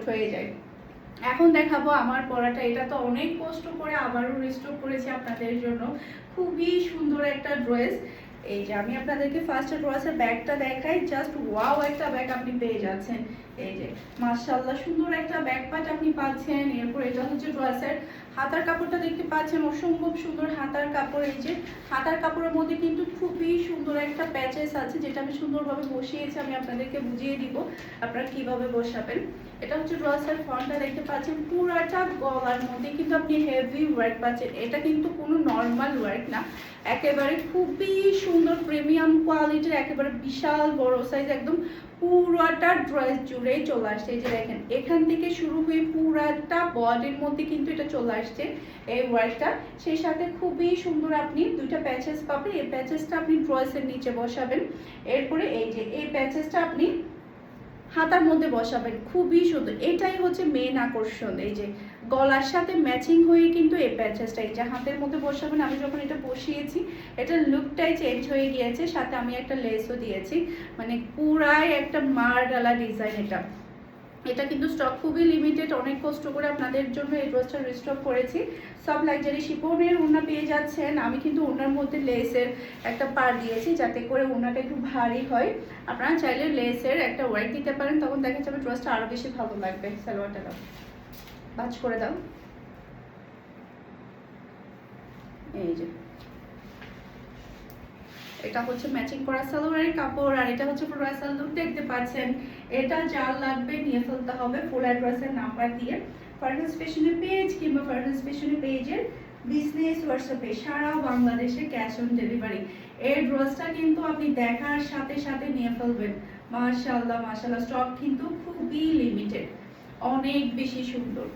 হয়ে যায়। এখন দেখাবো আমার পরাটা, এটা তো অনেক কষ্ট করে আবারও রিস্টক করেছি আপনাদের জন্য, খুবই সুন্দর একটা ড্রেস। এই যে আমি আপনাদেরকে ফার্স্টে ড্রেসের ব্যাগটা দেখাই, জাস্ট ওয়াও একটা ব্যাগ আপনি পেয়ে যাচ্ছেন। এই যে মাশাআল্লাহ সুন্দর একটা ব্যাক পার্ট আপনি পাচ্ছেন। এরপর এটা হচ্ছে ড্রেসের হাতার কাপড়টা দেখতে পাচ্ছেন, অসম্ভব সুন্দর হাতার কাপড়। এই যে হাতার কাপড়ের মধ্যে কিন্তু খুবই সুন্দর একটা প্যাচেস আছে, যেটা আমি সুন্দরভাবে বসিয়েছি, আমি আপনাদেরকে বুঝিয়ে দিব আপনারা কিভাবে বসাবেন। এটা হচ্ছে ড্রেসের ফ্রন্টটা দেখতে পাচ্ছেন, পুরাটা গলার মধ্যে কিন্তু আপনি হেভি ওয়ার্ক পাচ্ছেন। এটা কিন্তু কোনো নর্মাল ওয়ার্ক না, একেবারে খুবই সুন্দর প্রিমিয়াম কোয়ালিটির, একেবারে বিশাল বড় সাইজ, একদম পুরাটা ড্রেস জুড়েই চলে আসছে। এই যে দেখেন এখান থেকে শুরু হয়ে পুরাটা বডির মধ্যে কিন্তু এটা চলে আসছে এই ওয়ার্কটা। সেই সাথে খুবই সুন্দর আপনি দুইটা প্যাচেস পাবেন, এই প্যাচেসটা আপনি ড্রেসের নিচে বসাবেন। এরপরে এই যে এই প্যাচেসটা আপনি হাতার মধ্যে বসাবেন, খুবই সুন্দর। এটাই হচ্ছে মেন আকর্ষণ, এই যে গলার সাথে ম্যাচিং হয়ে কিন্তু এই প্যাচেসটা এই যে হাতের মধ্যে বসাবেন। আমি যখন এটা বসিয়েছি এটার লুকটাই চেঞ্জ হয়ে গিয়েছে, সাথে আমি একটা লেসও দিয়েছি, মানে পুরাই একটা মারডালা ডিজাইন। এটা কিন্তু স্টক খুবই লিমিটেড, অনেক কষ্ট করে আপনাদের জন্য এই ড্রেসটা রিস্টক করেছি। সব লাক্সারি শিপনের ওড়না পেয়ে যাচ্ছেন। আমি কিন্তু ওড়নার মধ্যে লেসের একটা পার দিয়েছি, যাতে করে ওড়নাটা একটু ভারী হয়। আপনারা চাইলে লেসের একটা ওয়ার্ক দিতে পারেন, তখন দেখা যাবে ড্রেসটা আরো বেশি ভালো লাগবে। সালোয়ারটা দাও, ভাঁজ করে দাও। এই যে এটা হচ্ছে ম্যাচিং করা সালোয়ারের কাপড়, আর এটা হচ্ছে পুরো রাসাল লুক দেখতে পাচ্ছেন। এটা যার লাগবে নিয়ে ফেলতে হবে ফুল অ্যাড্রেসের নাম্বার দিয়ে। ফারহানাস ফ্যাশনের পেজ কিংবা ফারহানাস ফ্যাশনের পেজের বিজনেস হোয়াটসঅ্যাপে সারা বাংলাদেশে ক্যাশ অন ডেলিভারি। এই ড্রেসটা কিন্তু আপনি দেখার সাথে সাথে নিয়ে ফেলবেন। মাশাআল্লাহ মাশাআল্লাহ, স্টক কিন্তু খুবই লিমিটেড, অনেক বেশি সুন্দর।